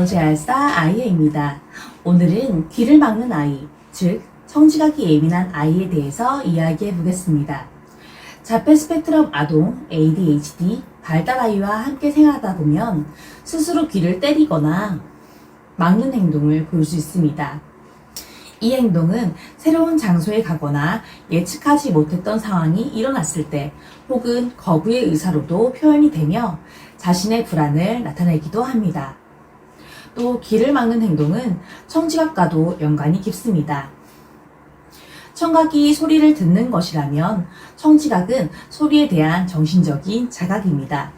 언어재활사 아이예입니다. 오늘은 귀를 막는 아이, 즉 청지각이 예민한 아이에 대해서 이야기해 보겠습니다. 자폐 스펙트럼 아동, ADHD, 발달 아이와 함께 생활하다 보면 스스로 귀를 때리거나 막는 행동을 볼 수 있습니다. 이 행동은 새로운 장소에 가거나 예측하지 못했던 상황이 일어났을 때 혹은 거부의 의사로도 표현이 되며 자신의 불안을 나타내기도 합니다. 또 귀를 막는 행동은 청지각과도 연관이 깊습니다. 청각이 소리를 듣는 것이라면 청지각은 소리에 대한 정신적인 자각입니다.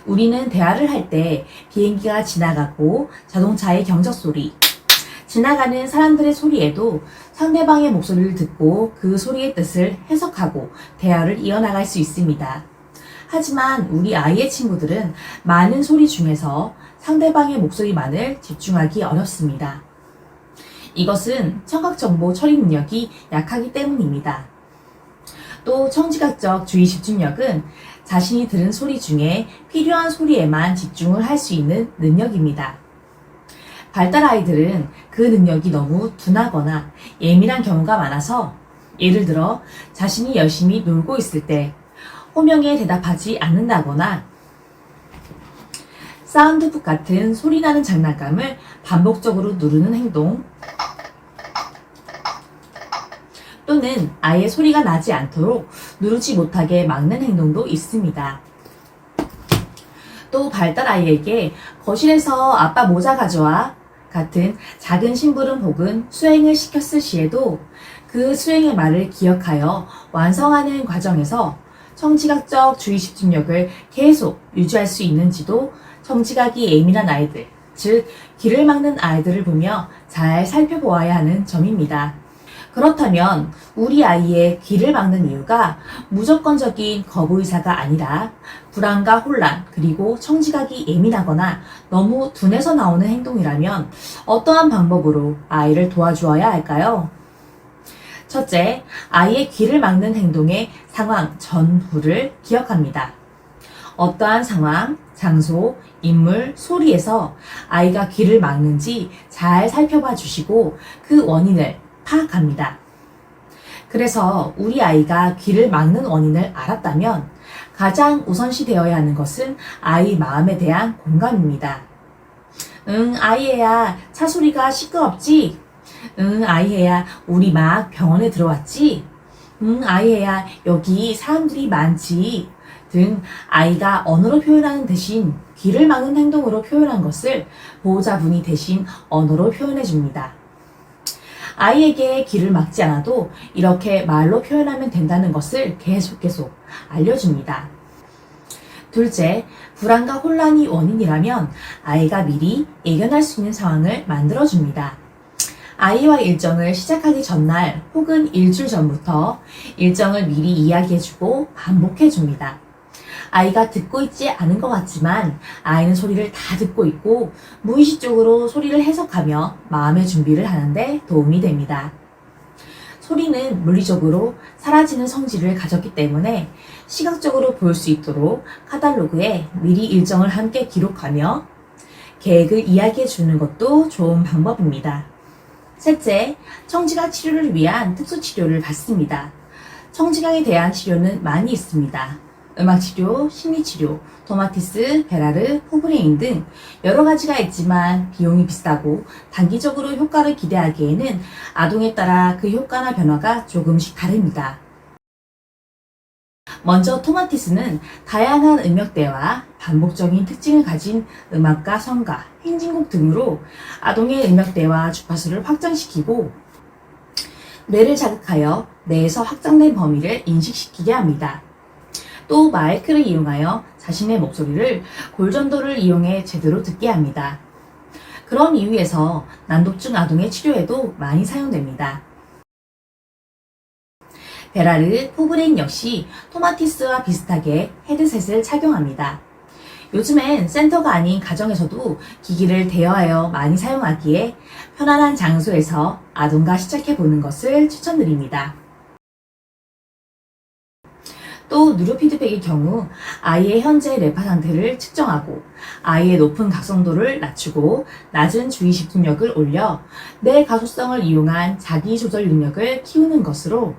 우리는 대화를 할 때 비행기가 지나가고 자동차의 경적 소리, 지나가는 사람들의 소리에도 상대방의 목소리를 듣고 그 소리의 뜻을 해석하고 대화를 이어나갈 수 있습니다. 하지만 우리 아이의 친구들은 많은 소리 중에서 상대방의 목소리만을 집중하기 어렵습니다. 이것은 청각정보 처리 능력이 약하기 때문입니다. 또 청지각적 주의 집중력은 자신이 들은 소리 중에 필요한 소리에만 집중을 할 수 있는 능력입니다. 발달 아이들은 그 능력이 너무 둔하거나 예민한 경우가 많아서 예를 들어 자신이 열심히 놀고 있을 때 호명에 대답하지 않는다거나 사운드북 같은 소리나는 장난감을 반복적으로 누르는 행동 또는 아예 소리가 나지 않도록 누르지 못하게 막는 행동도 있습니다. 또 발달 아이에게 거실에서 아빠 모자 가져와 같은 작은 심부름 혹은 수행을 시켰을 시에도 그 수행의 말을 기억하여 완성하는 과정에서 청지각적 주의 집중력을 계속 유지할 수 있는지도 청지각이 예민한 아이들, 즉 귀를 막는 아이들을 보며 잘 살펴보아야 하는 점입니다. 그렇다면 우리 아이의 귀를 막는 이유가 무조건적인 거부의사가 아니라 불안과 혼란 그리고 청지각이 예민하거나 너무 둔해서 나오는 행동이라면 어떠한 방법으로 아이를 도와주어야 할까요? 첫째, 아이의 귀를 막는 행동의 상황 전후를 기억합니다. 어떠한 상황, 장소, 인물, 소리에서 아이가 귀를 막는지 잘 살펴봐 주시고 그 원인을 파악합니다. 그래서 우리 아이가 귀를 막는 원인을 알았다면 가장 우선시 되어야 하는 것은 아이 마음에 대한 공감입니다. 아이애야, 차 소리가 시끄럽지? 아이애야, 우리 막 병원에 들어왔지? 아이애야, 여기 사람들이 많지? 등 아이가 언어로 표현하는 대신 귀를 막는 행동으로 표현한 것을 보호자분이 대신 언어로 표현해 줍니다. 아이에게 귀를 막지 않아도 이렇게 말로 표현하면 된다는 것을 계속 알려줍니다. 둘째, 불안과 혼란이 원인이라면 아이가 미리 예견할 수 있는 상황을 만들어줍니다. 아이와 일정을 시작하기 전날 혹은 일주일 전부터 일정을 미리 이야기해주고 반복해줍니다. 아이가 듣고 있지 않은 것 같지만 아이는 소리를 다 듣고 있고 무의식적으로 소리를 해석하며 마음의 준비를 하는데 도움이 됩니다. 소리는 물리적으로 사라지는 성질을 가졌기 때문에 시각적으로 볼 수 있도록 카탈로그에 미리 일정을 함께 기록하며 계획을 이야기해 주는 것도 좋은 방법입니다. 셋째, 청지각 치료를 위한 특수 치료를 받습니다. 청지각에 대한 치료는 많이 있습니다. 음악치료, 심리치료, 토마티스, 베라르, 포브레인 등 여러 가지가 있지만 비용이 비싸고 단기적으로 효과를 기대하기에는 아동에 따라 그 효과나 변화가 조금씩 다릅니다. 먼저 토마티스는 다양한 음역대와 반복적인 특징을 가진 음악과 성가, 행진곡 등으로 아동의 음역대와 주파수를 확장시키고 뇌를 자극하여 뇌에서 확장된 범위를 인식시키게 합니다. 또 마이크를 이용하여 자신의 목소리를 골전도를 이용해 제대로 듣게 합니다. 그런 이유에서 난독증 아동의 치료에도 많이 사용됩니다. 베라르, 포브레인 역시 토마티스와 비슷하게 헤드셋을 착용합니다. 요즘엔 센터가 아닌 가정에서도 기기를 대여하여 많이 사용하기에 편안한 장소에서 아동과 시작해보는 것을 추천드립니다. 또 누르 피드백의 경우 아이의 현재 뇌파 상태를 측정하고 아이의 높은 각성도를 낮추고 낮은 주의 집중력을 올려 뇌 가소성을 이용한 자기 조절 능력을 키우는 것으로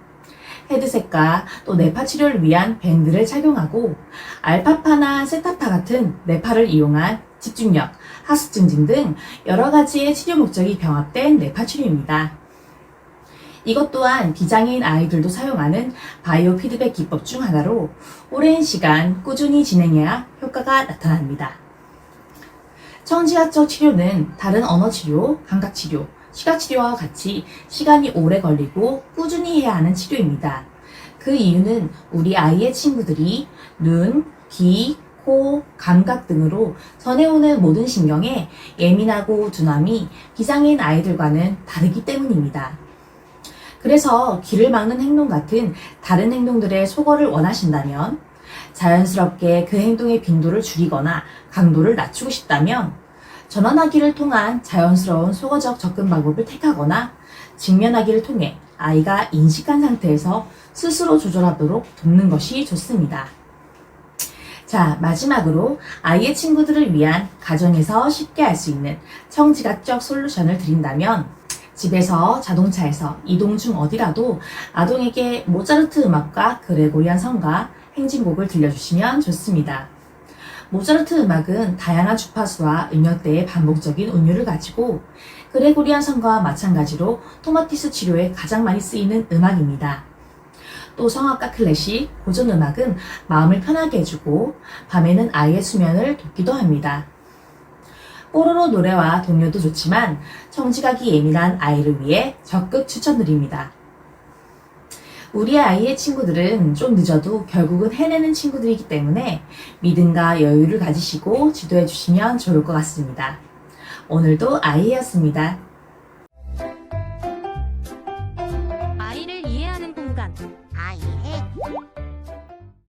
헤드셋과 또 뇌파 치료를 위한 밴드를 착용하고 알파파나 세타파 같은 뇌파를 이용한 집중력, 학습 증진 등 여러 가지의 치료 목적이 병합된 뇌파 치료입니다. 이것 또한 비장애인 아이들도 사용하는 바이오 피드백 기법 중 하나로 오랜 시간 꾸준히 진행해야 효과가 나타납니다. 청지각적 치료는 다른 언어 치료, 감각 치료, 시각 치료와 같이 시간이 오래 걸리고 꾸준히 해야 하는 치료입니다. 그 이유는 우리 아이의 친구들이 눈, 귀, 코, 감각 등으로 전해오는 모든 신경에 예민하고 둔함이 비장애인 아이들과는 다르기 때문입니다. 그래서 귀를 막는 행동 같은 다른 행동들의 소거를 원하신다면, 자연스럽게 그 행동의 빈도를 줄이거나 강도를 낮추고 싶다면 전환하기를 통한 자연스러운 소거적 접근 방법을 택하거나 직면하기를 통해 아이가 인식한 상태에서 스스로 조절하도록 돕는 것이 좋습니다. 자, 마지막으로 아이의 친구들을 위한 가정에서 쉽게 할 수 있는 청지각적 솔루션을 드린다면, 집에서 자동차에서 이동 중 어디라도 아동에게 모차르트 음악과 그레고리안 성가, 행진곡을 들려주시면 좋습니다. 모차르트 음악은 다양한 주파수와 음역대의 반복적인 운율을 가지고 그레고리안 성가와 마찬가지로 토마티스 치료에 가장 많이 쓰이는 음악입니다. 또 성악과 클래식, 고전 음악은 마음을 편하게 해주고 밤에는 아이의 수면을 돕기도 합니다. 뽀로로 노래와 동요도 좋지만 청지각이 예민한 아이를 위해 적극 추천드립니다. 우리 아이의 친구들은 좀 늦어도 결국은 해내는 친구들이기 때문에 믿음과 여유를 가지시고 지도해 주시면 좋을 것 같습니다. 오늘도 아이였습니다.